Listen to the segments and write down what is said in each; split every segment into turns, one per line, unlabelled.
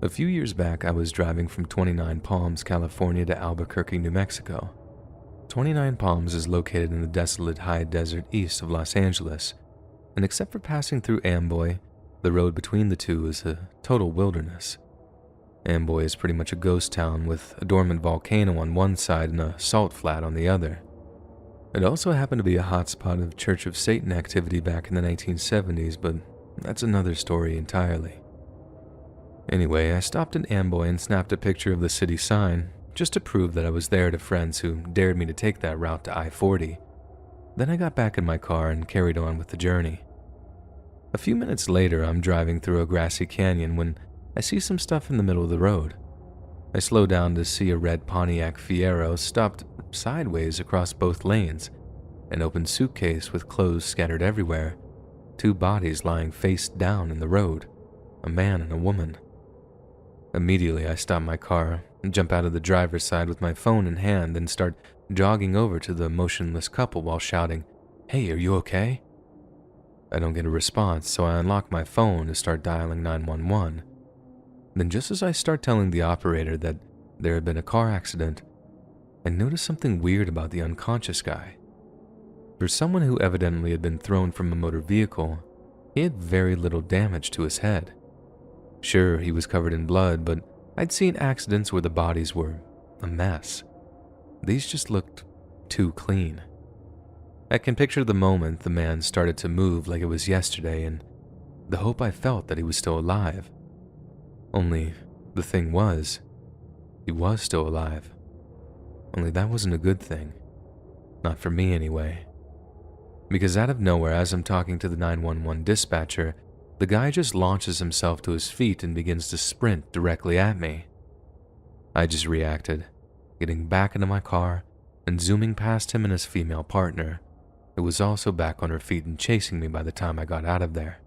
A few years back, I was driving from 29 Palms, California to Albuquerque, New Mexico. 29 Palms is located in the desolate high desert east of Los Angeles, and except for passing through Amboy, the road between the two is a total wilderness. Amboy is pretty much a ghost town with a dormant volcano on one side and a salt flat on the other. It also happened to be a hotspot of Church of Satan activity back in the 1970s, but that's another story entirely. Anyway, I stopped in Amboy and snapped a picture of the city sign, just to prove that I was there to friends who dared me to take that route to I-40. Then I got back in my car and carried on with the journey. A few minutes later, I'm driving through a grassy canyon when I see some stuff in the middle of the road. I slow down to see a red Pontiac Fiero stopped sideways across both lanes, an open suitcase with clothes scattered everywhere, two bodies lying face down in the road, a man and a woman. Immediately, I stop my car and jump out of the driver's side with my phone in hand and start jogging over to the motionless couple while shouting, "Hey, are you okay?" I don't get a response, so I unlock my phone to start dialing 911. Then just as I start telling the operator that there had been a car accident, I notice something weird about the unconscious guy. For someone who evidently had been thrown from a motor vehicle, he had very little damage to his head. Sure, he was covered in blood, but I'd seen accidents where the bodies were a mess. These just looked too clean. I can picture the moment the man started to move like it was yesterday and the hope I felt that he was still alive. Only the thing was, he was still alive. Only that wasn't a good thing. Not for me anyway. Because out of nowhere, as I'm talking to the 911 dispatcher, the guy just launches himself to his feet and begins to sprint directly at me. I just reacted, getting back into my car and zooming past him and his female partner, who was also back on her feet and chasing me by the time I got out of there.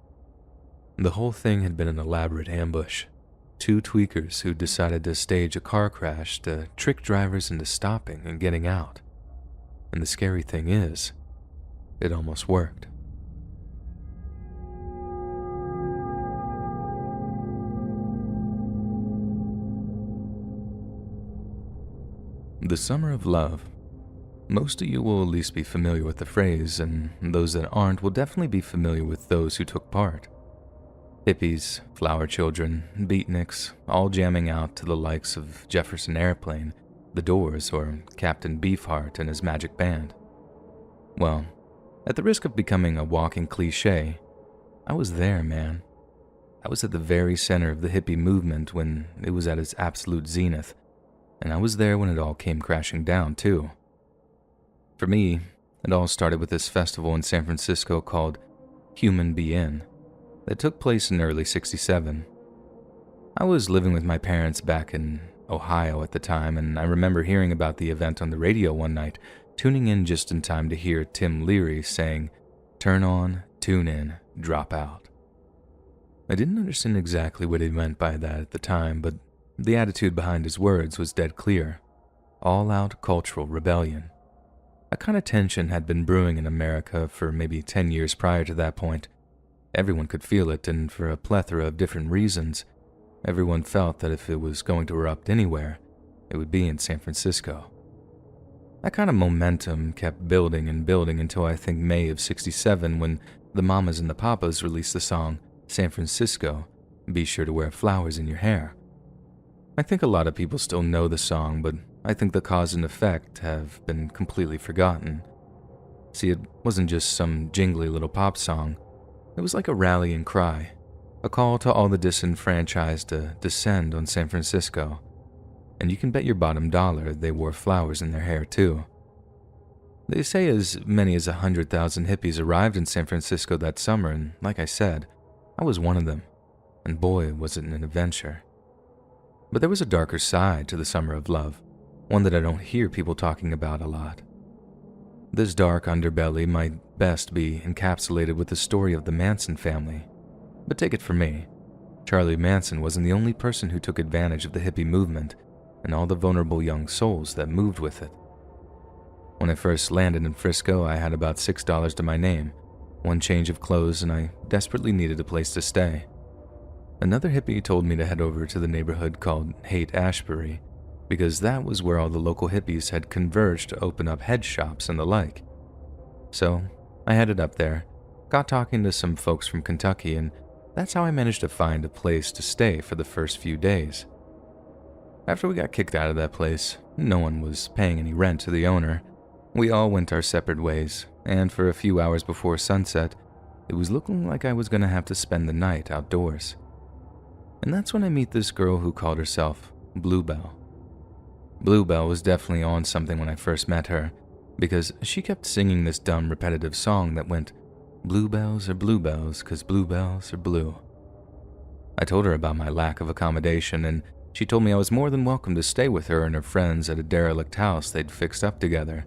The whole thing had been an elaborate ambush. Two tweakers who decided to stage a car crash to trick drivers into stopping and getting out. And the scary thing is, it almost worked. The Summer of Love. Most of you will at least be familiar with the phrase, and those that aren't will definitely be familiar with those who took part. Hippies, flower children, beatniks, all jamming out to the likes of Jefferson Airplane, The Doors, or Captain Beefheart and his magic band. Well, at the risk of becoming a walking cliche, I was there, man. I was at the very center of the hippie movement when it was at its absolute zenith, and I was there when it all came crashing down, too. For me, it all started with this festival in San Francisco called Human Be-In that took place in early '67. I was living with my parents back in Ohio at the time, and I remember hearing about the event on the radio one night, tuning in just in time to hear Tim Leary saying, "Turn on, tune in, drop out." I didn't understand exactly what he meant by that at the time, but the attitude behind his words was dead clear. All-out cultural rebellion. A kind of tension had been brewing in America for maybe 10 years prior to that point. Everyone could feel it, and for a plethora of different reasons, everyone felt that if it was going to erupt anywhere, it would be in San Francisco. That kind of momentum kept building and building until I think May of '67 when the Mamas and the Papas released the song San Francisco, Be Sure to Wear Flowers in Your Hair. I think a lot of people still know the song, but I think the cause and effect have been completely forgotten. See, it wasn't just some jingly little pop song. It was like a rallying cry, a call to all the disenfranchised to descend on San Francisco. And you can bet your bottom dollar they wore flowers in their hair too. They say as many as 100,000 hippies arrived in San Francisco that summer, and like I said, I was one of them. And boy, was it an adventure. But there was a darker side to the Summer of Love, one that I don't hear people talking about a lot. This dark underbelly might best be encapsulated with the story of the Manson family. But take it from me, Charlie Manson wasn't the only person who took advantage of the hippie movement and all the vulnerable young souls that moved with it. When I first landed in Frisco, I had about $6 to my name, one change of clothes, and I desperately needed a place to stay. Another hippie told me to head over to the neighborhood called Haight-Ashbury because that was where all the local hippies had converged to open up head shops and the like. So I headed up there, got talking to some folks from Kentucky, and that's how I managed to find a place to stay for the first few days. After we got kicked out of that place, no one was paying any rent to the owner. We all went our separate ways, and for a few hours before sunset, it was looking like I was going to have to spend the night outdoors. And that's when I meet this girl who called herself Bluebell. Bluebell was definitely on something when I first met her, because she kept singing this dumb repetitive song that went, "Bluebells are bluebells, 'cause bluebells are blue." I told her about my lack of accommodation, and she told me I was more than welcome to stay with her and her friends at a derelict house they'd fixed up together.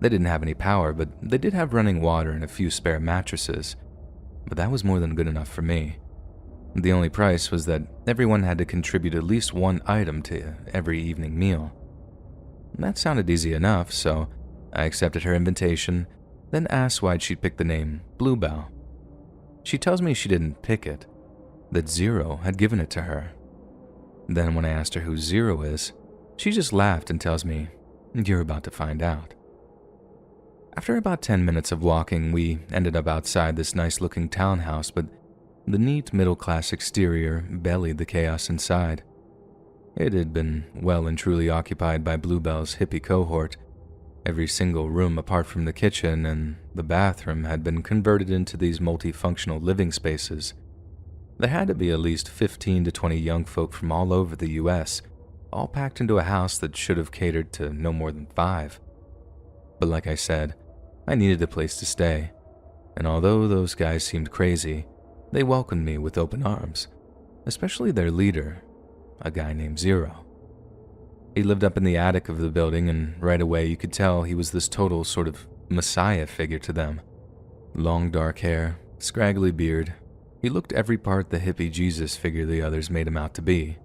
They didn't have any power, but they did have running water and a few spare mattresses, but that was more than good enough for me. The only price was that everyone had to contribute at least one item to every evening meal. That sounded easy enough, so I accepted her invitation, then asked why she'd picked the name Bluebell. She tells me she didn't pick it, that Zero had given it to her. Then when I asked her who Zero is, she just laughed and tells me, "You're about to find out." After about 10 minutes of walking, we ended up outside this nice-looking townhouse, but the neat middle-class exterior bellied the chaos inside. It had been well and truly occupied by Bluebell's hippie cohort. Every single room apart from the kitchen and the bathroom had been converted into these multifunctional living spaces. There had to be at least 15 to 20 young folk from all over the US, all packed into a house that should have catered to no more than 5. But like I said, I needed a place to stay, and although those guys seemed crazy, they welcomed me with open arms, especially their leader, a guy named Zero. He lived up in the attic of the building, and right away you could tell he was this total sort of messiah figure to them. Long dark hair, scraggly beard. He looked every part the hippie Jesus figure the others made him out to be.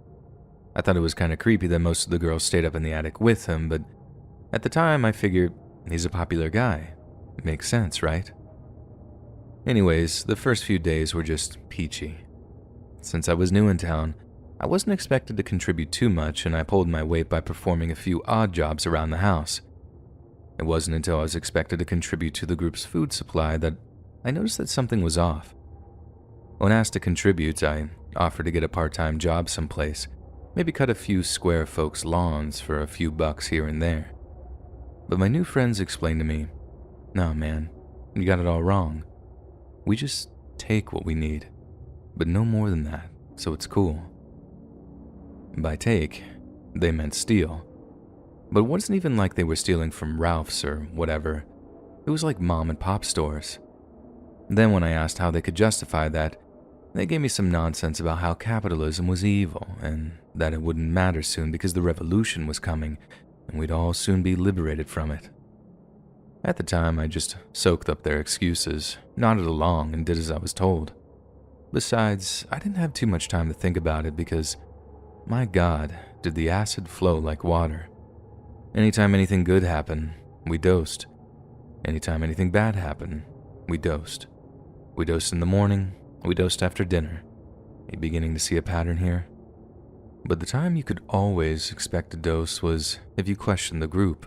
I thought it was kind of creepy that most of the girls stayed up in the attic with him, but at the time I figured he's a popular guy. Makes sense, right? Anyways, the first few days were just peachy. Since I was new in town, I wasn't expected to contribute too much, and I pulled my weight by performing a few odd jobs around the house. It wasn't until I was expected to contribute to the group's food supply that I noticed that something was off. When asked to contribute, I offered to get a part-time job someplace, maybe cut a few square folks' lawns for a few bucks here and there. But my new friends explained to me, "No, man, you got it all wrong. We just take what we need, but no more than that, so it's cool." By take, they meant steal. But it wasn't even like they were stealing from Ralph's or whatever. It was like mom and pop stores. Then when I asked how they could justify that, they gave me some nonsense about how capitalism was evil and that it wouldn't matter soon because the revolution was coming and we'd all soon be liberated from it. At the time, I just soaked up their excuses, nodded along, and did as I was told. Besides, I didn't have too much time to think about it because, my God, did the acid flow like water. Anytime anything good happened, we dosed. Anytime anything bad happened, we dosed. We dosed in the morning, we dosed after dinner. Are you beginning to see a pattern here? But the time you could always expect a dose was if you questioned the group,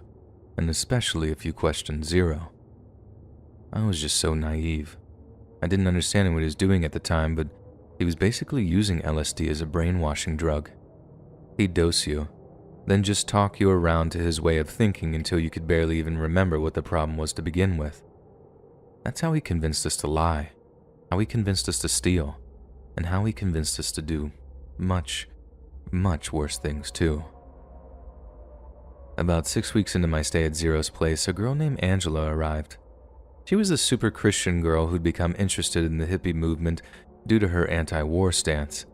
and especially if you questioned Zero. I was just so naive. I didn't understand what he was doing at the time, but he was basically using LSD as a brainwashing drug. He'd dose you, then just talk you around to his way of thinking until you could barely even remember what the problem was to begin with. That's how he convinced us to lie, how he convinced us to steal, and how he convinced us to do much, much worse things too. About 6 weeks into my stay at Zero's place, a girl named Angela arrived. She was a super Christian girl who'd become interested in the hippie movement due to her anti-war stance.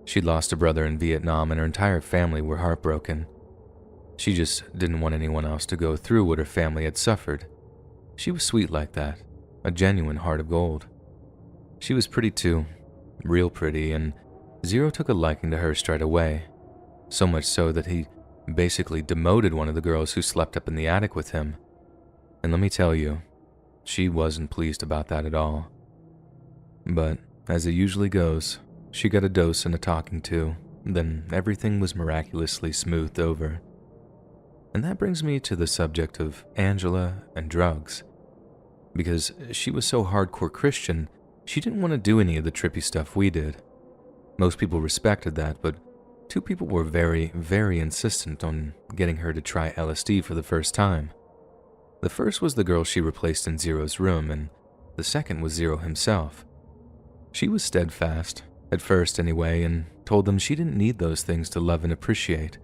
She'd lost a brother in Vietnam and her entire family were heartbroken. She just didn't want anyone else to go through what her family had suffered. She was sweet like that, a genuine heart of gold. She was pretty too, real pretty, and Zero took a liking to her straight away, so much so that he basically demoted one of the girls who slept up in the attic with him. And let me tell you, she wasn't pleased about that at all. But as it usually goes, she got a dose and a talking to, then everything was miraculously smoothed over. And that brings me to the subject of Angela and drugs. Because she was so hardcore Christian, she didn't want to do any of the trippy stuff we did. Most people respected that, but two people were very, very insistent on getting her to try LSD for the first time. The first was the girl she replaced in Zero's room, and the second was Zero himself. She was steadfast, at first anyway, and told them she didn't need those things to love and appreciate.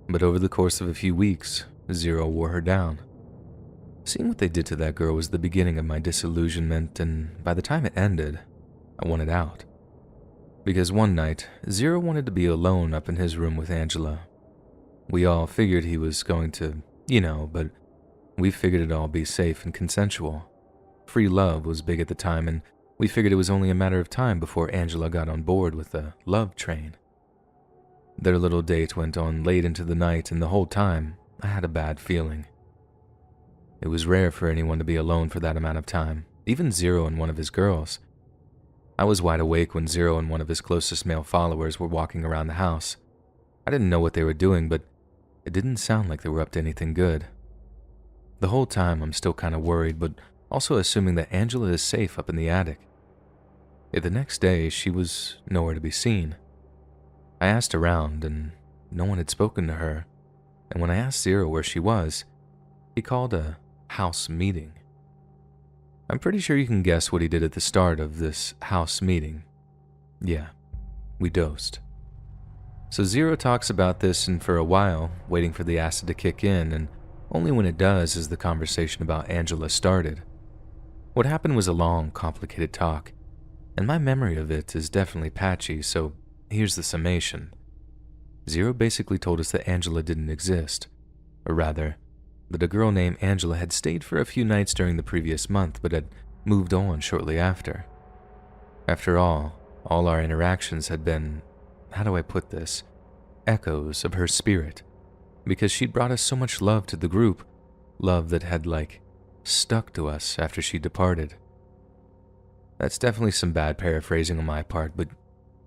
But over the course of a few weeks, Zero wore her down. Seeing what they did to that girl was the beginning of my disillusionment, and by the time it ended, I wanted out. Because one night, Zero wanted to be alone up in his room with Angela. We all figured he was going to, but we figured it'd all be safe and consensual. Free love was big at the time, and we figured it was only a matter of time before Angela got on board with the love train. Their little date went on late into the night, and the whole time, I had a bad feeling. It was rare for anyone to be alone for that amount of time, even Zero and one of his girls. I was wide awake when Zero and one of his closest male followers were walking around the house. I didn't know what they were doing, but it didn't sound like they were up to anything good. The whole time I'm still kind of worried, but also assuming that Angela is safe up in the attic. Yet the next day, she was nowhere to be seen. I asked around, and no one had spoken to her, and when I asked Zero where she was, he called a house meeting. I'm pretty sure you can guess what he did at the start of this house meeting. Yeah, we dosed. So Zero talks about this, and for a while, waiting for the acid to kick in, and only when it does is the conversation about Angela started. What happened was a long, complicated talk, and my memory of it is definitely patchy, so here's the summation. Zero basically told us that Angela didn't exist, or rather, that a girl named Angela had stayed for a few nights during the previous month but had moved on shortly after. After all our interactions had been, how do I put this, echoes of her spirit, because she'd brought us so much love to the group, love that had, stuck to us after she departed. That's definitely some bad paraphrasing on my part, but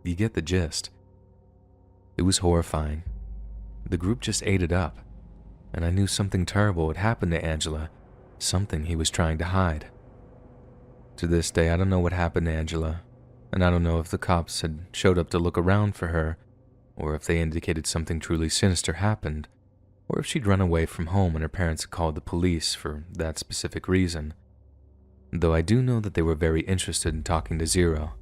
you get the gist. It was horrifying. The group just ate it up, and I knew something terrible had happened to Angela, something he was trying to hide. To this day, I don't know what happened to Angela, and I don't know if the cops had showed up to look around for her, or if they indicated something truly sinister happened, or if she'd run away from home and her parents had called the police for that specific reason. Though I do know that they were very interested in talking to Zero.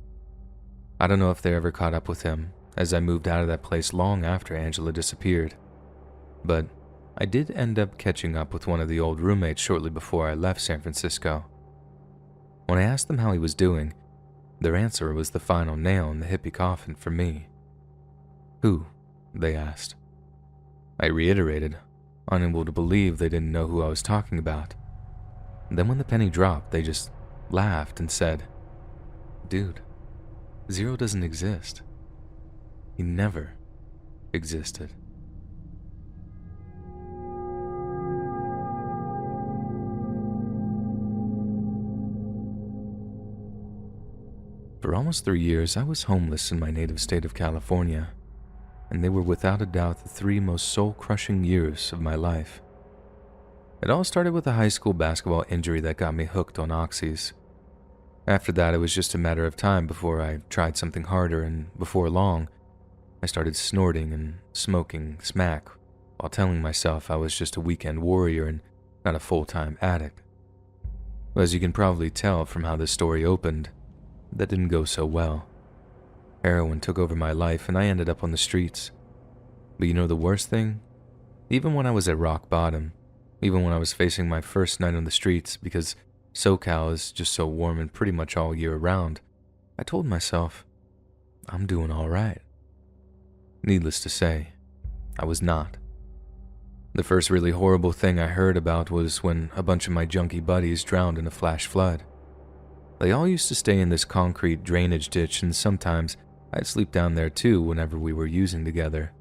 I don't know if they ever caught up with him, as I moved out of that place long after Angela disappeared. But I did end up catching up with one of the old roommates shortly before I left San Francisco. When I asked them how he was doing, their answer was the final nail in the hippie coffin for me. Who? They asked. I reiterated, unable to believe they didn't know who I was talking about. Then when the penny dropped, they just laughed and said, "Dude, Zero doesn't exist. He never existed." For almost 3 years, I was homeless in my native state of California, and they were without a doubt the 3 most soul-crushing years of my life. It all started with a high school basketball injury that got me hooked on oxys. After that, it was just a matter of time before I tried something harder, and before long, I started snorting and smoking smack while telling myself I was just a weekend warrior and not a full-time addict. As you can probably tell from how this story opened, that didn't go so well. Heroin took over my life and I ended up on the streets. But you know the worst thing? Even when I was at rock bottom, even when I was facing my first night on the streets, because SoCal is just so warm and pretty much all year round, I told myself, I'm doing all right. Needless to say, I was not. The first really horrible thing I heard about was when a bunch of my junkie buddies drowned in a flash flood. They all used to stay in this concrete drainage ditch, and sometimes I'd sleep down there too whenever we were using together.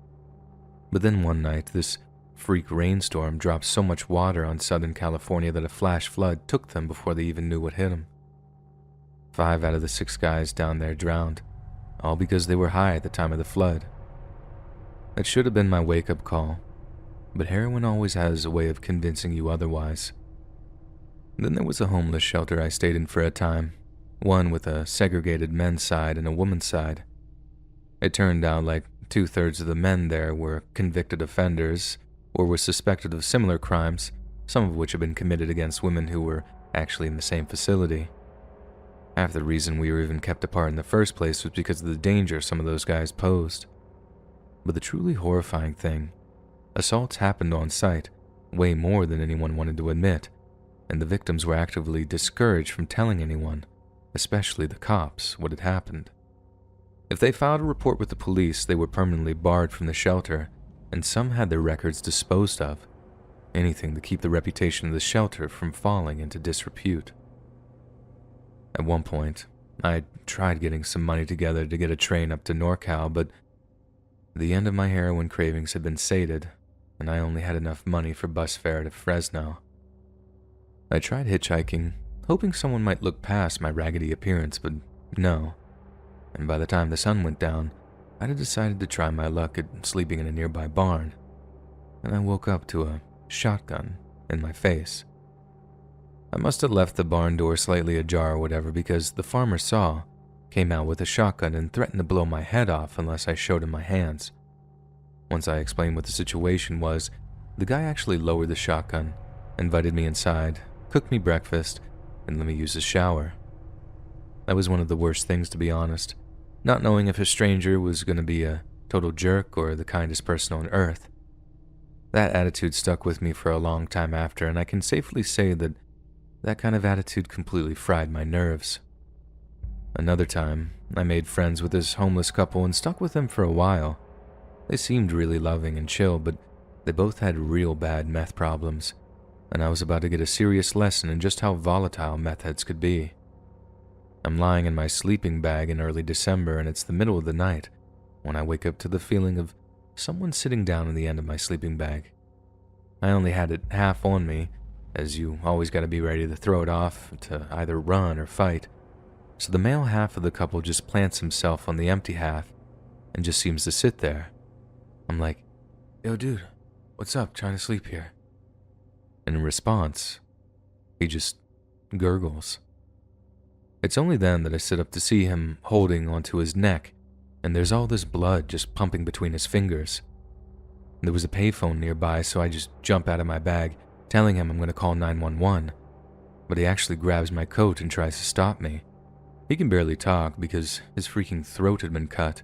But then one night, this freak rainstorm dropped so much water on Southern California that a flash flood took them before they even knew what hit them. 5 out of the 6 guys down there drowned, all because they were high at the time of the flood. It should have been my wake-up call, but heroin always has a way of convincing you otherwise. Then there was a homeless shelter I stayed in for a time, one with a segregated men's side and a woman's side. It turned out like 2/3 of the men there were convicted offenders or were suspected of similar crimes, some of which had been committed against women who were actually in the same facility. Half the reason we were even kept apart in the first place was because of the danger some of those guys posed. But the truly horrifying thing, assaults happened on site, way more than anyone wanted to admit, and the victims were actively discouraged from telling anyone, especially the cops, what had happened. If they filed a report with the police, they were permanently barred from the shelter, and some had their records disposed of, anything to keep the reputation of the shelter from falling into disrepute. At one point, I tried getting some money together to get a train up to NorCal, but the end of my heroin cravings had been sated, and I only had enough money for bus fare to Fresno. I tried hitchhiking, hoping someone might look past my raggedy appearance, but no. And by the time the sun went down, I had decided to try my luck at sleeping in a nearby barn, and I woke up to a shotgun in my face. I must have left the barn door slightly ajar or whatever because the farmer came out with a shotgun and threatened to blow my head off unless I showed him my hands. Once I explained what the situation was, the guy actually lowered the shotgun, invited me inside, cooked me breakfast, and let me use his shower. That was one of the worst things, to be honest, not knowing if a stranger was going to be a total jerk or the kindest person on earth. That attitude stuck with me for a long time after, and I can safely say that kind of attitude completely fried my nerves. Another time, I made friends with this homeless couple and stuck with them for a while. They seemed really loving and chill, but they both had real bad meth problems, and I was about to get a serious lesson in just how volatile meth heads could be. I'm lying in my sleeping bag in early December, and it's the middle of the night when I wake up to the feeling of someone sitting down on the end of my sleeping bag. I only had it half on me, as you always gotta be ready to throw it off to either run or fight. So the male half of the couple just plants himself on the empty half and just seems to sit there. I'm like, "Yo dude, what's up, trying to sleep here?" And in response, he just gurgles. It's only then that I sit up to see him holding onto his neck, and there's all this blood just pumping between his fingers. There was a payphone nearby, so I just jump out of my bag, telling him I'm going to call 911, but he actually grabs my coat and tries to stop me. He can barely talk because his freaking throat had been cut,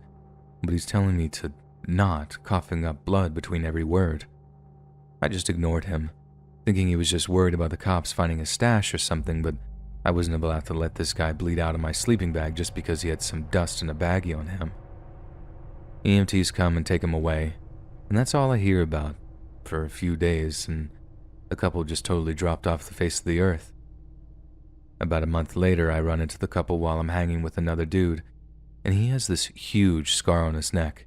but he's telling me to not, coughing up blood between every word. I just ignored him, thinking he was just worried about the cops finding his stash or something, but I wasn't about to let this guy bleed out of my sleeping bag just because he had some dust and a baggie on him. EMTs come and take him away, and that's all I hear about for a few days, and the couple just totally dropped off the face of the earth. About a month later, I run into the couple while I'm hanging with another dude, and he has this huge scar on his neck.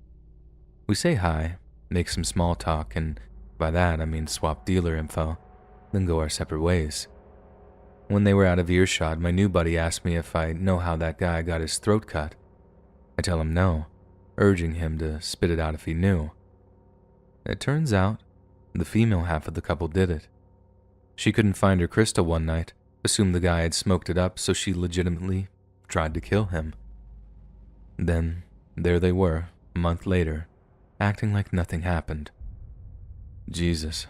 We say hi, make some small talk, and by that I mean swap dealer info, then go our separate ways. When they were out of earshot, my new buddy asked me if I know how that guy got his throat cut. I tell him no, urging him to spit it out if he knew. It turns out, the female half of the couple did it. She couldn't find her crystal one night, assumed the guy had smoked it up, so she legitimately tried to kill him. Then, there they were, a month later, acting like nothing happened. Jesus.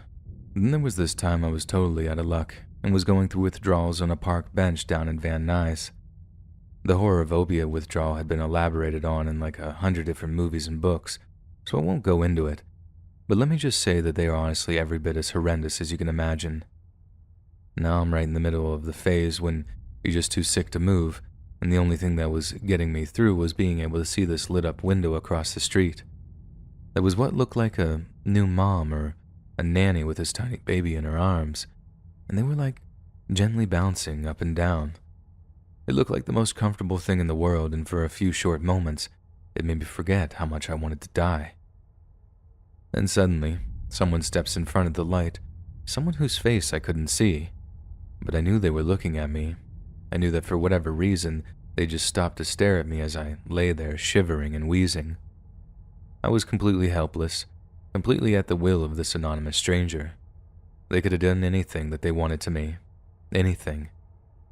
Then there was this time I was totally out of luck and was going through withdrawals on a park bench down in Van Nuys. The horror of opiate withdrawal had been elaborated on in like 100 different movies and books, so I won't go into it, but let me just say that they are honestly every bit as horrendous as you can imagine. Now I'm right in the middle of the phase when you're just too sick to move, and the only thing that was getting me through was being able to see this lit-up window across the street. There was what looked like a new mom or a nanny with this tiny baby in her arms, and they were like gently bouncing up and down. It looked like the most comfortable thing in the world, and for a few short moments, it made me forget how much I wanted to die. Then suddenly, someone steps in front of the light, someone whose face I couldn't see, but I knew they were looking at me. I knew that for whatever reason, They just stopped to stare at me as I lay there shivering and wheezing. I was completely helpless, completely at the will of this anonymous stranger. They could have done anything that they wanted to me. Anything.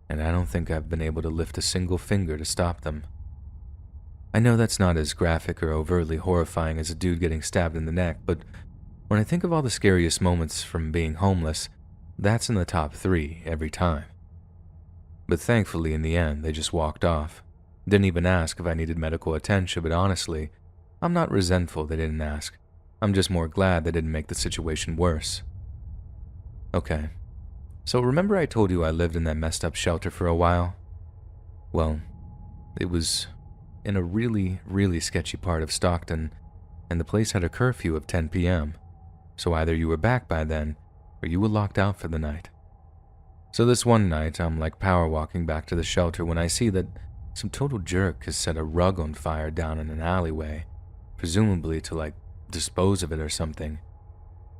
And I don't think I've been able to lift a single finger to stop them. I know that's not as graphic or overtly horrifying as a dude getting stabbed in the neck, but when I think of all the scariest moments from being homeless, that's in the top 3 every time. But thankfully, in the end, they just walked off. Didn't even ask if I needed medical attention, but honestly, I'm not resentful they didn't ask. I'm just more glad they didn't make the situation worse. Okay, so remember I told you I lived in that messed up shelter for a while? Well, it was in a really, really sketchy part of Stockton, and the place had a curfew of 10 p.m., so either you were back by then, or you were locked out for the night. So this one night, I'm like power walking back to the shelter when I see that some total jerk has set a rug on fire down in an alleyway, presumably to dispose of it or something.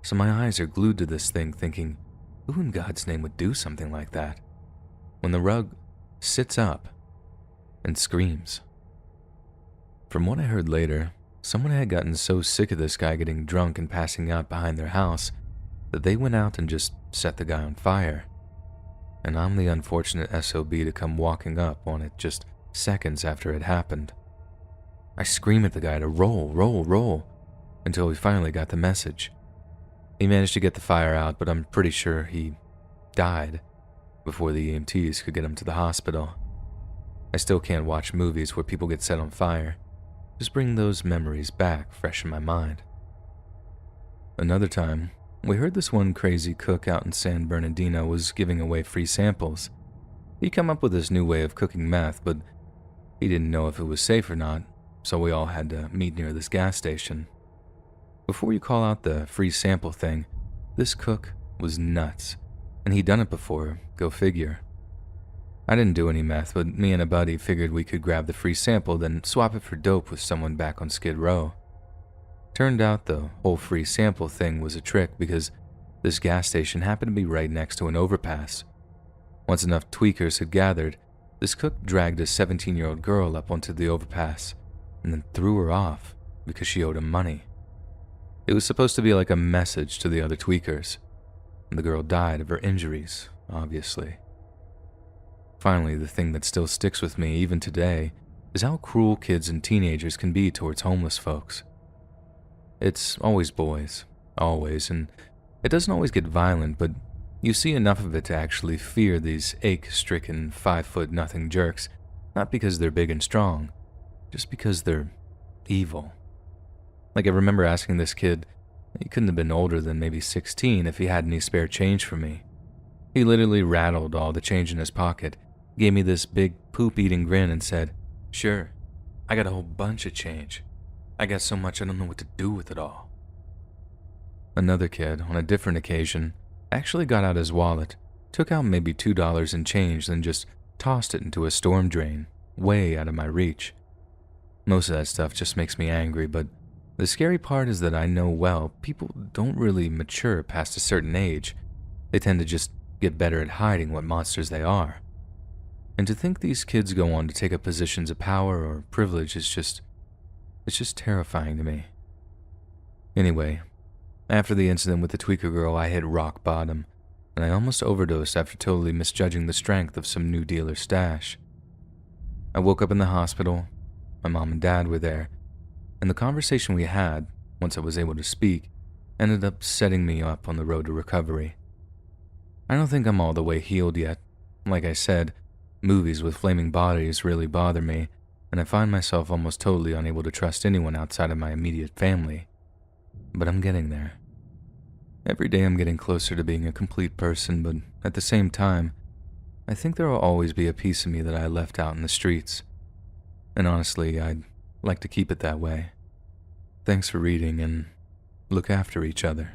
So my eyes are glued to this thing thinking, who in God's name would do something like that? When the rug sits up and screams. From what I heard later, someone had gotten so sick of this guy getting drunk and passing out behind their house that they went out and just set the guy on fire. And I'm the unfortunate SOB to come walking up on it just seconds after it happened. I scream at the guy to roll, until he finally got the message. He managed to get the fire out, but I'm pretty sure he died before the EMTs could get him to the hospital. I still can't watch movies where people get set on fire. Just bring those memories back fresh in my mind. Another time, we heard this one crazy cook out in San Bernardino was giving away free samples. He'd come up with this new way of cooking meth, but he didn't know if it was safe or not, so we all had to meet near this gas station. Before you call out the free sample thing, this cook was nuts, and he'd done it before, go figure. I didn't do any meth, but me and a buddy figured we could grab the free sample, then swap it for dope with someone back on Skid Row. Turned out the whole free sample thing was a trick because this gas station happened to be right next to an overpass. Once enough tweakers had gathered, this cook dragged a 17-year-old girl up onto the overpass and then threw her off because she owed him money. It was supposed to be like a message to the other tweakers, and the girl died of her injuries, obviously. Finally, the thing that still sticks with me even today is how cruel kids and teenagers can be towards homeless folks. It's always boys, always, and it doesn't always get violent, but you see enough of it to actually fear these ache-stricken 5'0" jerks, not because they're big and strong, just because they're evil. I remember asking this kid, he couldn't have been older than maybe 16 if he had any spare change for me. He literally rattled all the change in his pocket, gave me this big poop-eating grin and said, "Sure, I got a whole bunch of change. I got so much I don't know what to do with it all." Another kid, on a different occasion, actually got out his wallet, took out maybe $2 in change, then just tossed it into a storm drain, way out of my reach. Most of that stuff just makes me angry, but the scary part is that I know well people don't really mature past a certain age. They tend to just get better at hiding what monsters they are. And to think these kids go on to take up positions of power or privilege is just terrifying to me. Anyway, after the incident with the tweaker girl, I hit rock bottom, and I almost overdosed after totally misjudging the strength of some new dealer's stash. I woke up in the hospital, my mom and dad were there, and the conversation we had, once I was able to speak, ended up setting me up on the road to recovery. I don't think I'm all the way healed yet. Like I said, movies with flaming bodies really bother me, and I find myself almost totally unable to trust anyone outside of my immediate family. But I'm getting there. Every day I'm getting closer to being a complete person, but at the same time, I think there will always be a piece of me that I left out in the streets. And honestly, I'd like to keep it that way. Thanks for reading, and look after each other.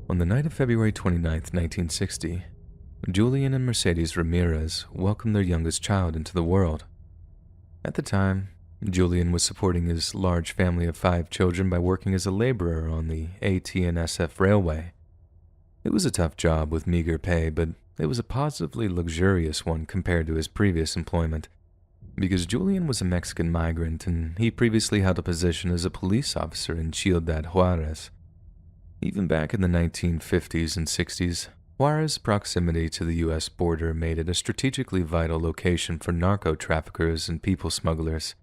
On the night of February 29th, 1960, Julian and Mercedes Ramirez welcomed their youngest child into the world. At the time, Julian was supporting his large family of 5 children by working as a laborer on the AT&SF railway. It was a tough job with meager pay, but it was a positively luxurious one compared to his previous employment, because Julian was a Mexican migrant and he previously held a position as a police officer in Ciudad Juarez. Even back in the 1950s and 60s, Juarez's proximity to the U.S. border made it a strategically vital location for narco-traffickers and people smugglers.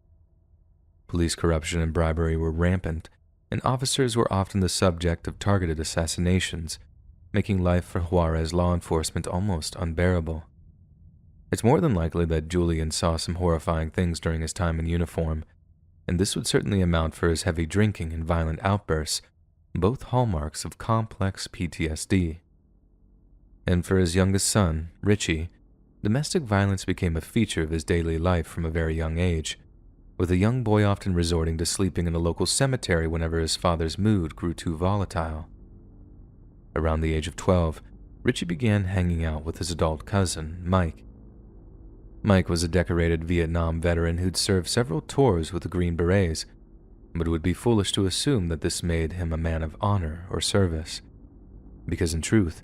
Police corruption and bribery were rampant, and officers were often the subject of targeted assassinations, making life for Juarez law enforcement almost unbearable. It's more than likely that Julian saw some horrifying things during his time in uniform, and this would certainly amount for his heavy drinking and violent outbursts, both hallmarks of complex PTSD. And for his youngest son, Richie, domestic violence became a feature of his daily life from a very young age, with a young boy often resorting to sleeping in a local cemetery whenever his father's mood grew too volatile. Around the age of 12, Richie began hanging out with his adult cousin, Mike. Mike was a decorated Vietnam veteran who'd served several tours with the Green Berets, but it would be foolish to assume that this made him a man of honor or service. Because in truth,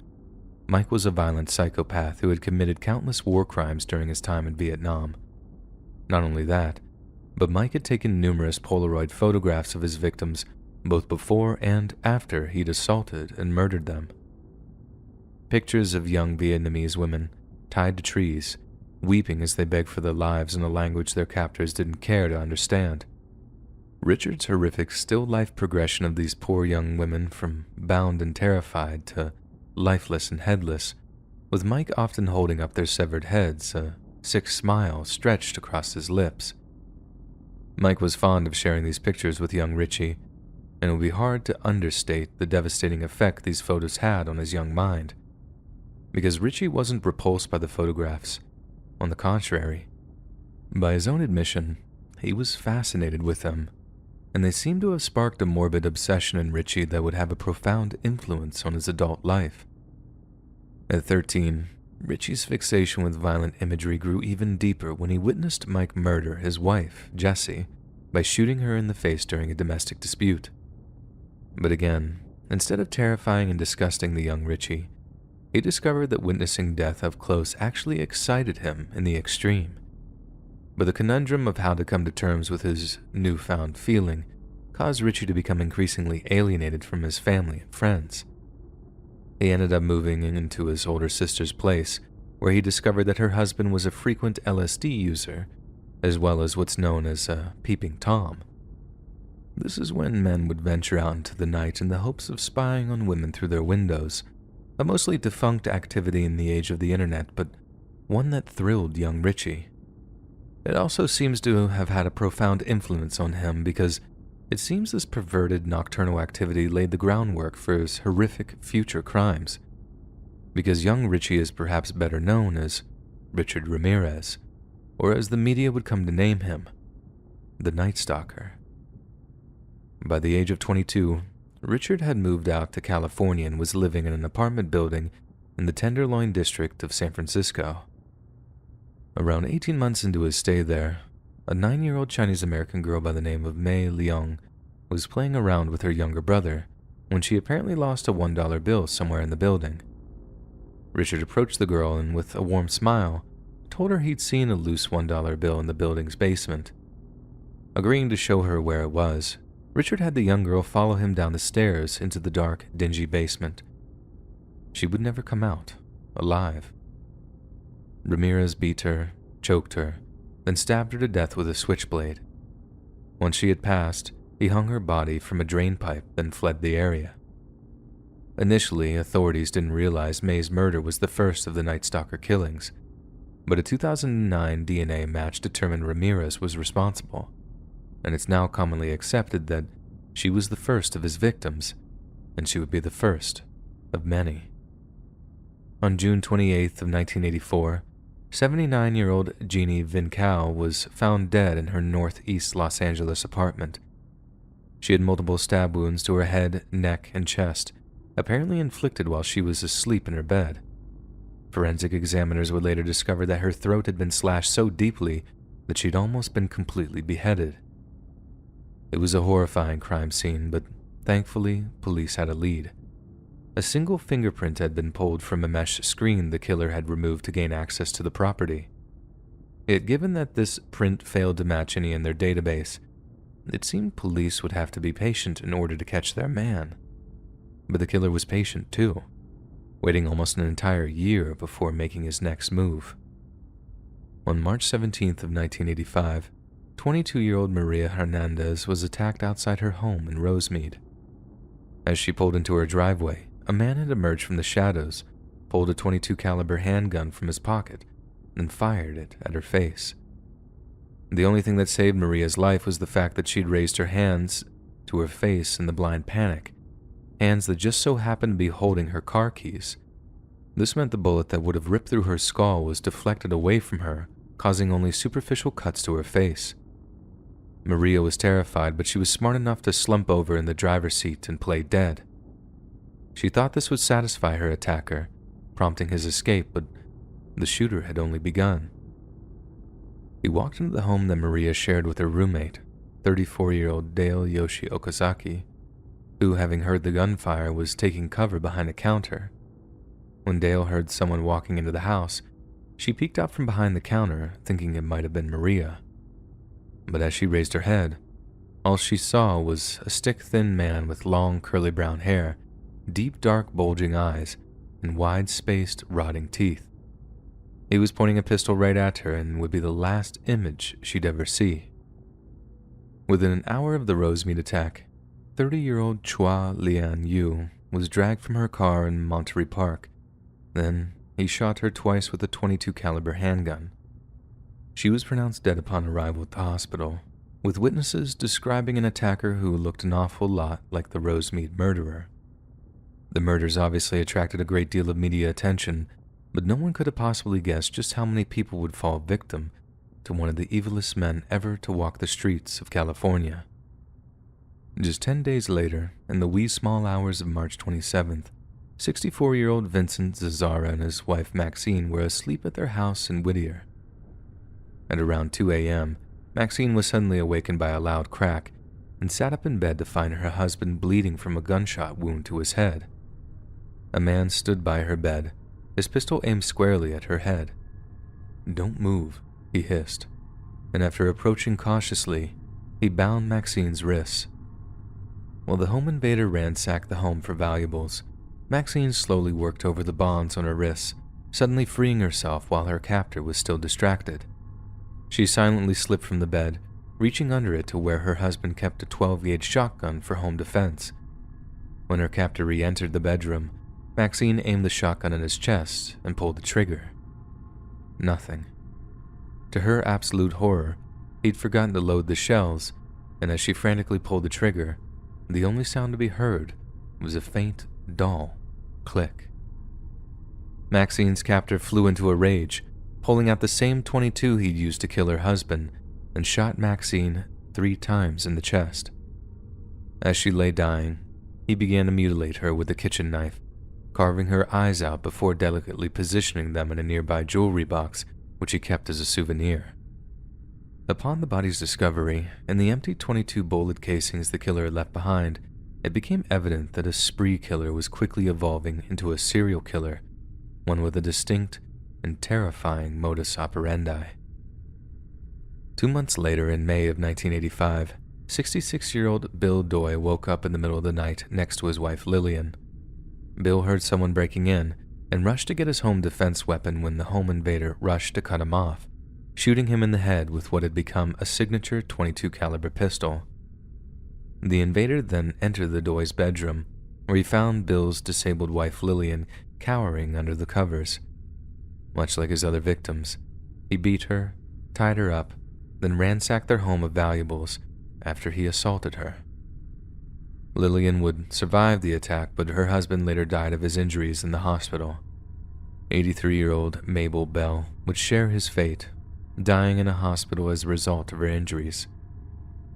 Mike was a violent psychopath who had committed countless war crimes during his time in Vietnam. Not only that, but Mike had taken numerous Polaroid photographs of his victims both before and after he'd assaulted and murdered them. Pictures of young Vietnamese women, tied to trees, weeping as they begged for their lives in a language their captors didn't care to understand. Richard's horrific still-life progression of these poor young women from bound and terrified to lifeless and headless, with Mike often holding up their severed heads, a sick smile stretched across his lips. Mike was fond of sharing these pictures with young Richie, and it would be hard to understate the devastating effect these photos had on his young mind. Because Richie wasn't repulsed by the photographs. On the contrary, by his own admission, he was fascinated with them, and they seemed to have sparked a morbid obsession in Richie that would have a profound influence on his adult life. At 13, Richie's fixation with violent imagery grew even deeper when he witnessed Mike murder his wife, Jessie, by shooting her in the face during a domestic dispute. But again, instead of terrifying and disgusting the young Richie, he discovered that witnessing death up close actually excited him in the extreme. But the conundrum of how to come to terms with his newfound feeling caused Richie to become increasingly alienated from his family and friends. He ended up moving into his older sister's place, where he discovered that her husband was a frequent LSD user, as well as what's known as a peeping Tom. This is when men would venture out into the night in the hopes of spying on women through their windows, a mostly defunct activity in the age of the internet, but one that thrilled young Richie. It also seems to have had a profound influence on him because it seems this perverted nocturnal activity laid the groundwork for his horrific future crimes. Because young Richie is perhaps better known as Richard Ramirez, or as the media would come to name him, the Night Stalker. By the age of 22, Richard had moved out to California and was living in an apartment building in the Tenderloin district of San Francisco. Around 18 months into his stay there, a 9-year-old Chinese-American girl by the name of Mei Liang was playing around with her younger brother when she apparently lost a $1 bill somewhere in the building. Richard approached the girl and, with a warm smile, told her he'd seen a loose $1 bill in the building's basement. Agreeing to show her where it was, Richard had the young girl follow him down the stairs into the dark, dingy basement. She would never come out, alive. Ramirez beat her, choked her, then stabbed her to death with a switchblade. Once she had passed, he hung her body from a drain pipe, then fled the area. Initially, authorities didn't realize May's murder was the first of the Night Stalker killings, but a 2009 DNA match determined Ramirez was responsible, and it's now commonly accepted that she was the first of his victims, and she would be the first of many. On June 28th of 1984, 79-year-old Jeannie Vincao was found dead in her northeast Los Angeles apartment. She had multiple stab wounds to her head, neck, and chest, apparently inflicted while she was asleep in her bed. Forensic examiners would later discover that her throat had been slashed so deeply that she'd almost been completely beheaded. It was a horrifying crime scene, but thankfully, police had a lead. A single fingerprint had been pulled from a mesh screen the killer had removed to gain access to the property. Yet given that this print failed to match any in their database, it seemed police would have to be patient in order to catch their man. But the killer was patient too, waiting almost an entire year before making his next move. On March 17th of 1985, 22-year-old Maria Hernandez was attacked outside her home in Rosemead. As she pulled into her driveway, a man had emerged from the shadows, pulled a .22 caliber handgun from his pocket, and fired it at her face. The only thing that saved Maria's life was the fact that she'd raised her hands to her face in the blind panic, hands that just so happened to be holding her car keys. This meant the bullet that would have ripped through her skull was deflected away from her, causing only superficial cuts to her face. Maria was terrified, but she was smart enough to slump over in the driver's seat and play dead. She thought this would satisfy her attacker, prompting his escape, but the shooter had only begun. He walked into the home that Maria shared with her roommate, 34-year-old Dale Yoshi Okazaki, who, having heard the gunfire, was taking cover behind a counter. When Dale heard someone walking into the house, she peeked out from behind the counter, thinking it might have been Maria. But as she raised her head, all she saw was a stick-thin man with long curly brown hair, deep dark bulging eyes, and wide-spaced rotting teeth. He was pointing a pistol right at her and would be the last image she'd ever see. Within an hour of the Rosemead attack, 30-year-old Chua Lian Yu was dragged from her car in Monterey Park. Then he shot her twice with a .22 caliber handgun. She was pronounced dead upon arrival at the hospital, with witnesses describing an attacker who looked an awful lot like the Rosemead murderer. The murders obviously attracted a great deal of media attention, but no one could have possibly guessed just how many people would fall victim to one of the evilest men ever to walk the streets of California. Just 10 days later, in the wee small hours of March 27th, 64-year-old Vincent Zazzara and his wife Maxine were asleep at their house in Whittier. At around 2 a.m., Maxine was suddenly awakened by a loud crack and sat up in bed to find her husband bleeding from a gunshot wound to his head. A man stood by her bed, his pistol aimed squarely at her head. "Don't move," he hissed, and after approaching cautiously, he bound Maxine's wrists. While the home invader ransacked the home for valuables, Maxine slowly worked over the bonds on her wrists, suddenly freeing herself while her captor was still distracted. She silently slipped from the bed, reaching under it to where her husband kept a 12-gauge shotgun for home defense. When her captor re-entered the bedroom, Maxine aimed the shotgun at his chest and pulled the trigger. Nothing. To her absolute horror, he'd forgotten to load the shells, and as she frantically pulled the trigger, the only sound to be heard was a faint, dull click. Maxine's captor flew into a rage, pulling out the same .22 he'd used to kill her husband, and shot Maxine 3 times in the chest. As she lay dying, he began to mutilate her with a kitchen knife, carving her eyes out before delicately positioning them in a nearby jewelry box, which he kept as a souvenir. Upon the body's discovery, and the empty .22 bullet casings the killer had left behind, it became evident that a spree killer was quickly evolving into a serial killer, one with a distinct and terrifying modus operandi. 2 months later, in May of 1985, 66-year-old Bill Doy woke up in the middle of the night next to his wife Lillian. Bill heard someone breaking in and rushed to get his home defense weapon when the home invader rushed to cut him off, shooting him in the head with what had become a signature .22 caliber pistol. The invader then entered the Doy's bedroom, where he found Bill's disabled wife Lillian cowering under the covers. Much like his other victims, he beat her, tied her up, then ransacked their home of valuables after he assaulted her. Lillian would survive the attack, but her husband later died of his injuries in the hospital. 83-year-old Mabel Bell would share his fate, dying in a hospital as a result of her injuries.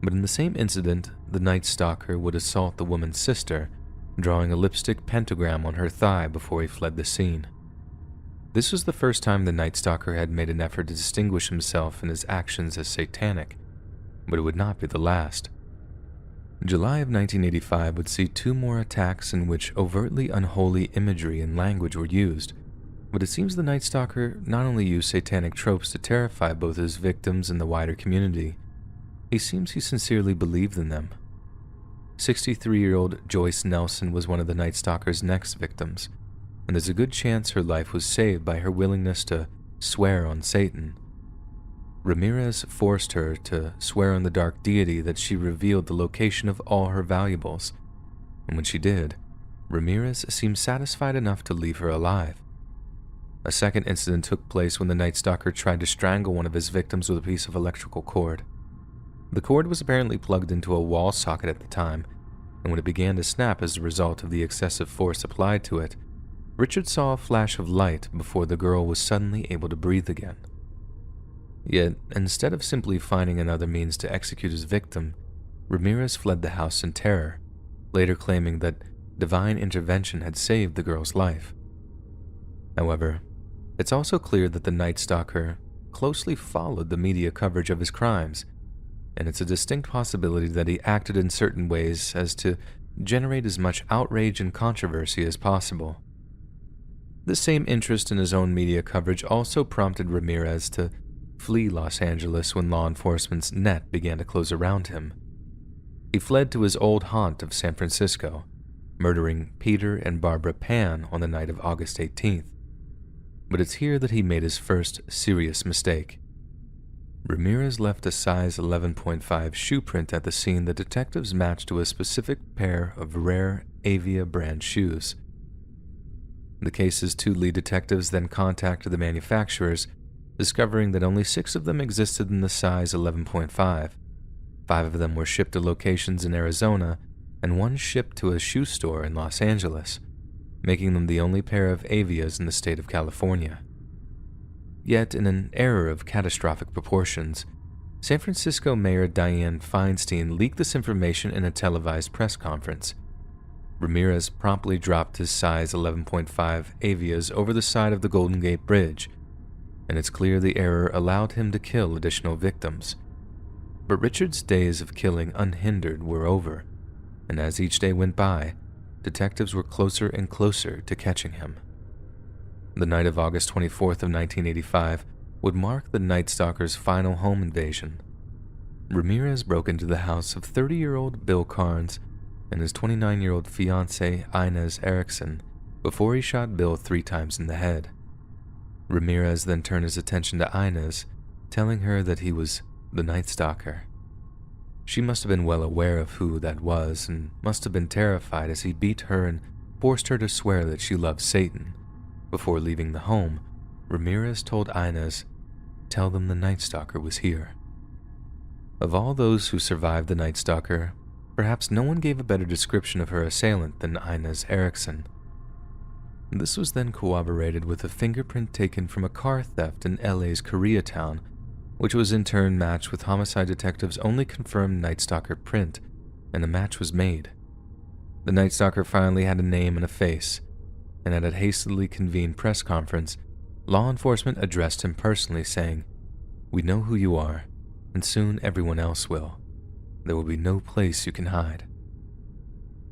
But in the same incident, the Night Stalker would assault the woman's sister, drawing a lipstick pentagram on her thigh before he fled the scene. This was the first time the Night Stalker had made an effort to distinguish himself in his actions as satanic, but it would not be the last. July of 1985 would see two more attacks in which overtly unholy imagery and language were used, but it seems the Night Stalker not only used satanic tropes to terrify both his victims and the wider community, he seems he sincerely believed in them. 63-year-old Joyce Nelson was one of the Night Stalker's next victims, and there's a good chance her life was saved by her willingness to swear on Satan. Ramirez forced her to swear on the dark deity that she revealed the location of all her valuables, and when she did, Ramirez seemed satisfied enough to leave her alive. A second incident took place when the Night Stalker tried to strangle one of his victims with a piece of electrical cord. The cord was apparently plugged into a wall socket at the time, and when it began to snap as a result of the excessive force applied to it, Richard saw a flash of light before the girl was suddenly able to breathe again. Yet, instead of simply finding another means to execute his victim, Ramirez fled the house in terror, later claiming that divine intervention had saved the girl's life. However, it's also clear that the Night Stalker closely followed the media coverage of his crimes, and it's a distinct possibility that he acted in certain ways as to generate as much outrage and controversy as possible. This same interest in his own media coverage also prompted Ramirez to flee Los Angeles when law enforcement's net began to close around him. He fled to his old haunt of San Francisco, murdering Peter and Barbara Pan on the night of August 18th. But it's here that he made his first serious mistake. Ramirez left a size 11.5 shoe print at the scene that detectives matched to a specific pair of rare Avia brand shoes. The case's two lead detectives then contacted the manufacturers, discovering that only 6 of them existed in the size 11.5. 5 of them were shipped to locations in Arizona, and 1 shipped to a shoe store in Los Angeles, making them the only pair of Avias in the state of California. Yet, in an error of catastrophic proportions, San Francisco Mayor Dianne Feinstein leaked this information in a televised press conference. Ramirez promptly dropped his size 11.5 Avias over the side of the Golden Gate Bridge, and it's clear the error allowed him to kill additional victims. But Richard's days of killing unhindered were over, and as each day went by, detectives were closer and closer to catching him. The night of August 24th of 1985 would mark the Night Stalker's final home invasion. Ramirez broke into the house of 30-year-old Bill Carnes and his 29-year-old fiancée Inez Erickson before he shot Bill 3 times in the head. Ramirez then turned his attention to Inez, telling her that he was the Night Stalker. She must have been well aware of who that was and must have been terrified as he beat her and forced her to swear that she loved Satan. Before leaving the home, Ramirez told Inez, "Tell them the Night Stalker was here." Of all those who survived the Night Stalker, perhaps no one gave a better description of her assailant than Inez Erickson. This was then corroborated with a fingerprint taken from a car theft in LA's Koreatown, which was in turn matched with homicide detectives' only confirmed Night Stalker print, and a match was made. The Night Stalker finally had a name and a face, and at a hastily convened press conference, law enforcement addressed him personally saying, "We know who you are, and soon everyone else will. There will be no place you can hide."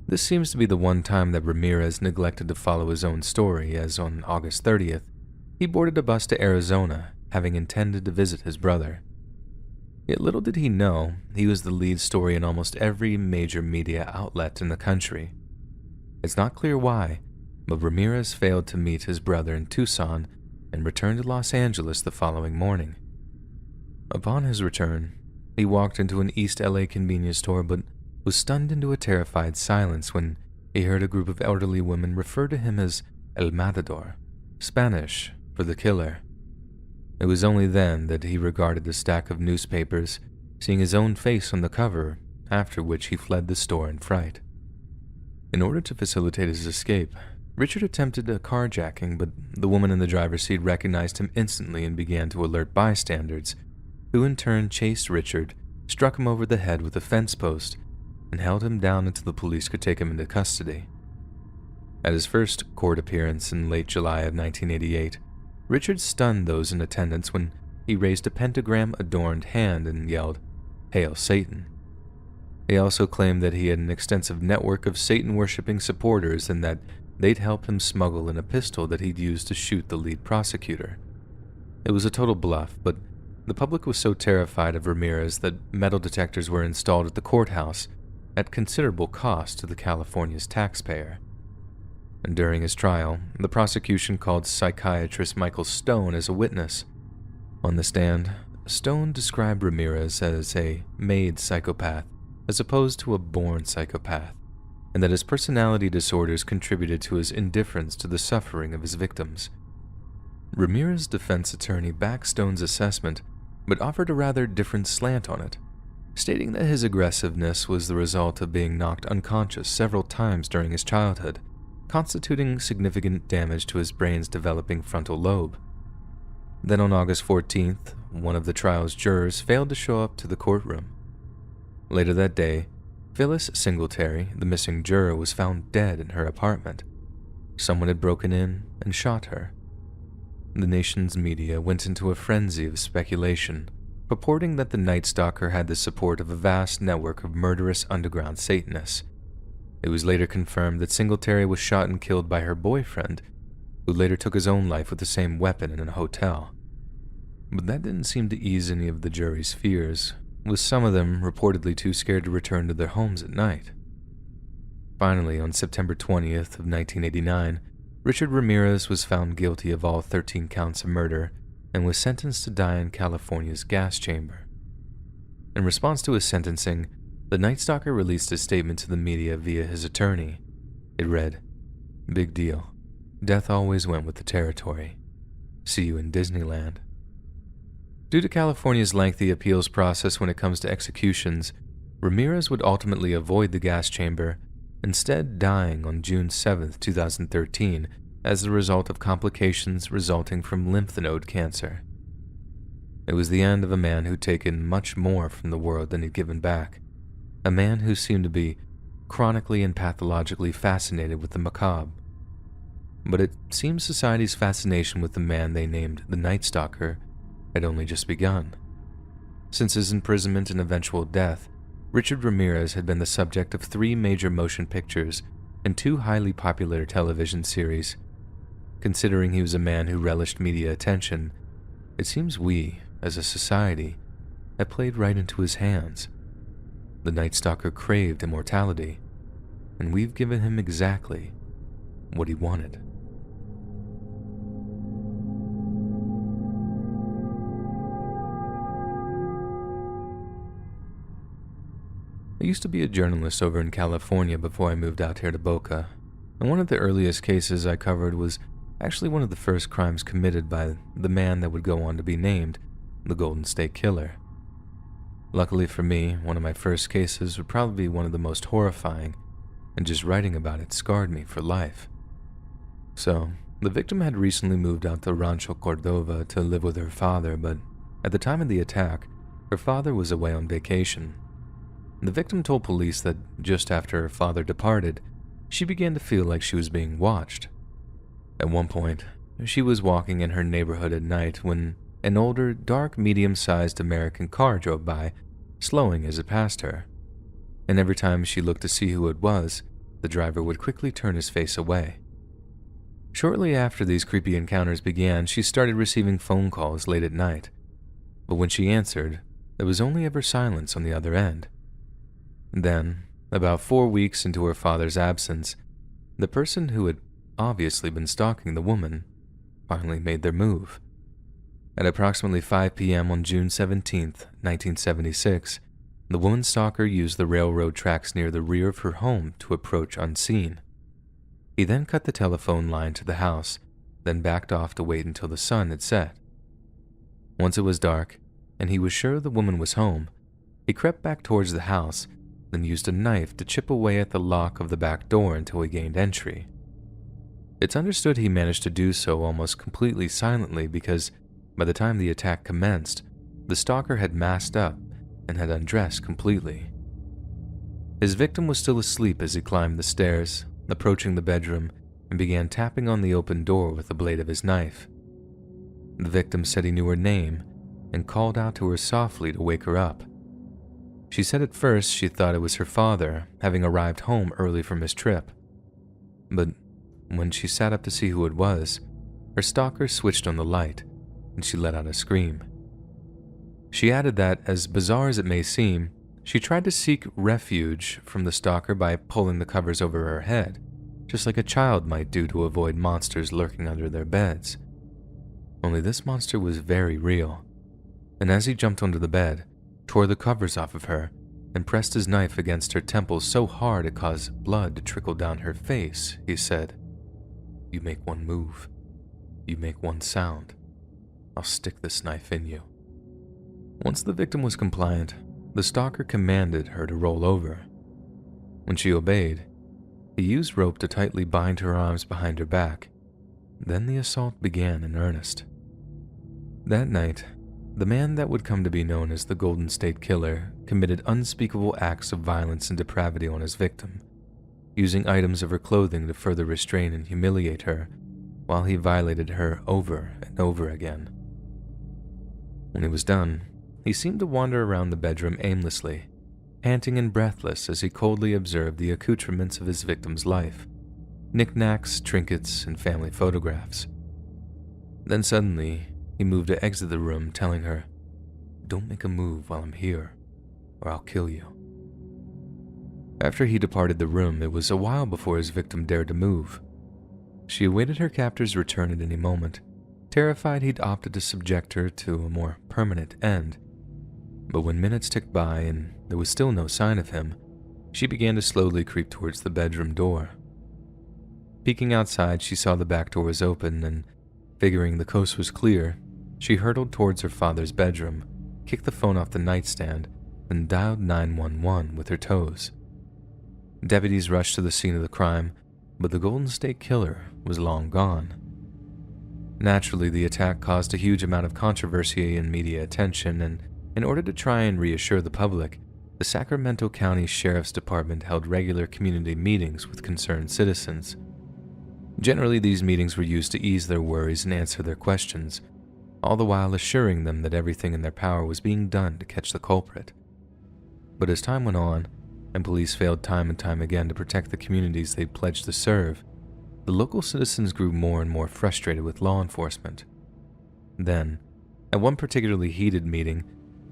This seems to be the one time that Ramirez neglected to follow his own story, as on August 30th, he boarded a bus to Arizona, having intended to visit his brother. Yet little did he know, he was the lead story in almost every major media outlet in the country. It's not clear why, but Ramirez failed to meet his brother in Tucson and returned to Los Angeles the following morning. Upon his return, he walked into an East LA convenience store but was stunned into a terrified silence when he heard a group of elderly women refer to him as El Matador, Spanish for the killer. It was only then that he regarded the stack of newspapers, seeing his own face on the cover, after which he fled the store in fright. In order to facilitate his escape, Richard attempted a carjacking, but the woman in the driver's seat recognized him instantly and began to alert bystanders, who in turn chased Richard, struck him over the head with a fence post, and held him down until the police could take him into custody. At his first court appearance in late July of 1988, Richard stunned those in attendance when he raised a pentagram-adorned hand and yelled, "Hail Satan." He also claimed that he had an extensive network of Satan-worshipping supporters and that they'd help him smuggle in a pistol that he'd use to shoot the lead prosecutor. It was a total bluff, but the public was so terrified of Ramirez that metal detectors were installed at the courthouse at considerable cost to the California's taxpayer. And during his trial, the prosecution called psychiatrist Michael Stone as a witness. On the stand, Stone described Ramirez as a made psychopath as opposed to a born psychopath, and that his personality disorders contributed to his indifference to the suffering of his victims. Ramirez's defense attorney backed Stone's assessment, but offered a rather different slant on it, stating that his aggressiveness was the result of being knocked unconscious several times during his childhood, constituting significant damage to his brain's developing frontal lobe. Then on August 14th, one of the trial's jurors failed to show up to the courtroom. Later that day, Phyllis Singletary, the missing juror, was found dead in her apartment. Someone had broken in and shot her. The nation's media went into a frenzy of speculation, purporting that the Night Stalker had the support of a vast network of murderous underground Satanists. It was later confirmed that Singletary was shot and killed by her boyfriend, who later took his own life with the same weapon in a hotel. But that didn't seem to ease any of the jury's fears, with some of them reportedly too scared to return to their homes at night. Finally, on September 20th of 1989, Richard Ramirez was found guilty of all 13 counts of murder and was sentenced to die in California's gas chamber. In response to his sentencing, the Night Stalker released a statement to the media via his attorney. It read, "Big deal. Death always went with the territory. See you in Disneyland." Due to California's lengthy appeals process when it comes to executions, Ramirez would ultimately avoid the gas chamber, instead dying on June 7, 2013, as the result of complications resulting from lymph node cancer. It was the end of a man who'd taken much more from the world than he'd given back, a man who seemed to be chronically and pathologically fascinated with the macabre. But it seems society's fascination with the man they named the Night Stalker had only just begun. Since his imprisonment and eventual death, Richard Ramirez had been the subject of 3 major motion pictures and 2 highly popular television series. Considering he was a man who relished media attention, it seems we, as a society, had played right into his hands. The Night Stalker craved immortality, and we've given him exactly what he wanted. I used to be a journalist over in California before I moved out here to Boca, and one of the earliest cases I covered was actually one of the first crimes committed by the man that would go on to be named the Golden State Killer. Luckily for me, one of my first cases would probably be one of the most horrifying, and just writing about it scarred me for life. So, the victim had recently moved out to Rancho Cordova to live with her father, but at the time of the attack, her father was away on vacation. The victim told police that just after her father departed, she began to feel like she was being watched. At one point, she was walking in her neighborhood at night when an older, dark, medium-sized American car drove by, slowing as it passed her. And every time she looked to see who it was, the driver would quickly turn his face away. Shortly after these creepy encounters began, she started receiving phone calls late at night. But when she answered, there was only ever silence on the other end. Then, about 4 weeks into her father's absence, the person who had obviously been stalking the woman finally made their move. At approximately 5 p.m. on June 17, 1976, the woman stalker used the railroad tracks near the rear of her home to approach unseen. He then cut the telephone line to the house, then backed off to wait until the sun had set. Once it was dark, and he was sure the woman was home, he crept back towards the house, then used a knife to chip away at the lock of the back door until he gained entry. It's understood he managed to do so almost completely silently because by the time the attack commenced, the stalker had masked up and had undressed completely. His victim was still asleep as he climbed the stairs, approaching the bedroom, and began tapping on the open door with the blade of his knife. The victim said he knew her name and called out to her softly to wake her up. She said at first she thought it was her father, having arrived home early from his trip. But when she sat up to see who it was, her stalker switched on the light, and she let out a scream. She added that, as bizarre as it may seem, she tried to seek refuge from the stalker by pulling the covers over her head, just like a child might do to avoid monsters lurking under their beds. Only this monster was very real, and as he jumped onto the bed, tore the covers off of her, and pressed his knife against her temple so hard it caused blood to trickle down her face, he said, "You make one move. You make one sound. I'll stick this knife in you." Once the victim was compliant, the stalker commanded her to roll over. When she obeyed, he used rope to tightly bind her arms behind her back. Then the assault began in earnest. That night, the man that would come to be known as the Golden State Killer committed unspeakable acts of violence and depravity on his victim, using items of her clothing to further restrain and humiliate her, while he violated her over and over again. When he was done, he seemed to wander around the bedroom aimlessly, panting and breathless as he coldly observed the accoutrements of his victim's life, knickknacks, trinkets, and family photographs. Then suddenly, he moved to exit the room, telling her, "Don't make a move while I'm here, or I'll kill you." After he departed the room, it was a while before his victim dared to move. She awaited her captor's return at any moment, terrified he'd opted to subject her to a more permanent end. But when minutes ticked by and there was still no sign of him, she began to slowly creep towards the bedroom door. Peeking outside, she saw the back door was open, and figuring the coast was clear, she hurtled towards her father's bedroom, kicked the phone off the nightstand, and dialed 911 with her toes. Deputies rushed to the scene of the crime, but the Golden State Killer was long gone. Naturally, the attack caused a huge amount of controversy and media attention, and in order to try and reassure the public, the Sacramento County Sheriff's Department held regular community meetings with concerned citizens. Generally, these meetings were used to ease their worries and answer their questions, all the while assuring them that everything in their power was being done to catch the culprit. But as time went on, and police failed time and time again to protect the communities they'd pledged to serve, the local citizens grew more and more frustrated with law enforcement. Then, at one particularly heated meeting,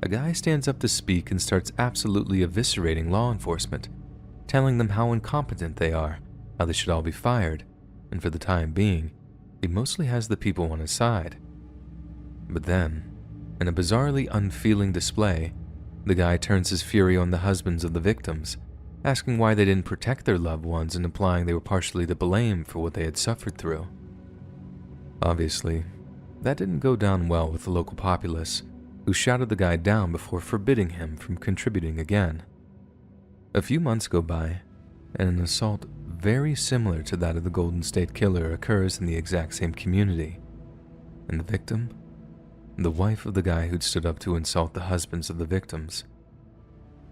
a guy stands up to speak and starts absolutely eviscerating law enforcement, telling them how incompetent they are, how they should all be fired, and for the time being, he mostly has the people on his side. But then, in a bizarrely unfeeling display, the guy turns his fury on the husbands of the victims, asking why they didn't protect their loved ones and implying they were partially to blame for what they had suffered through. Obviously, that didn't go down well with the local populace, who shouted the guy down before forbidding him from contributing again. A few months go by, and an assault very similar to that of the Golden State Killer occurs in the exact same community, and the victim? The wife of the guy who'd stood up to insult the husbands of the victims.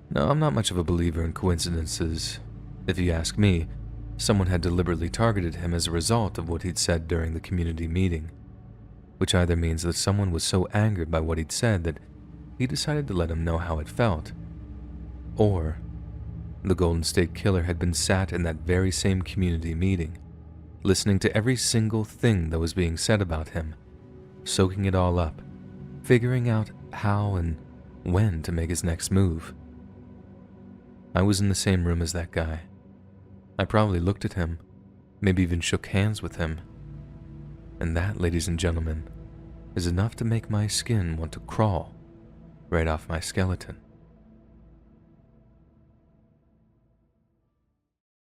Now, I'm not much of a believer in coincidences. If you ask me, someone had deliberately targeted him as a result of what he'd said during the community meeting, which either means that someone was so angered by what he'd said that he decided to let him know how it felt, or the Golden State Killer had been sat in that very same community meeting, listening to every single thing that was being said about him, soaking it all up, figuring out how and when to make his next move. I was in the same room as that guy. I probably looked at him, maybe even shook hands with him. And that, ladies and gentlemen, is enough to make my skin want to crawl right off my skeleton.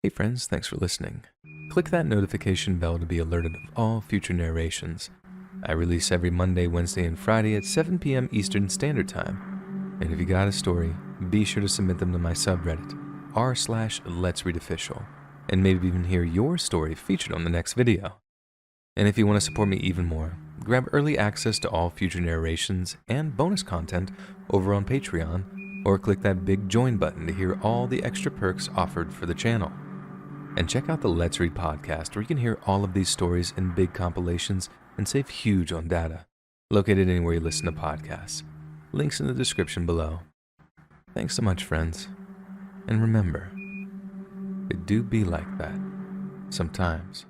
Hey friends, thanks for listening. Click that notification bell to be alerted of all future narrations. I release every Monday, Wednesday, and Friday at 7 p.m. Eastern Standard Time. And if you got a story, be sure to submit them to my subreddit, r/letsreadofficial, and maybe even hear your story featured on the next video. And if you want to support me even more, grab early access to all future narrations and bonus content over on Patreon, or click that big join button to hear all the extra perks offered for the channel. And check out the Let's Read podcast, where you can hear all of these stories in big compilations and save huge on data, located anywhere you listen to podcasts. Links in the description below. Thanks so much, friends. And remember, it do be like that sometimes.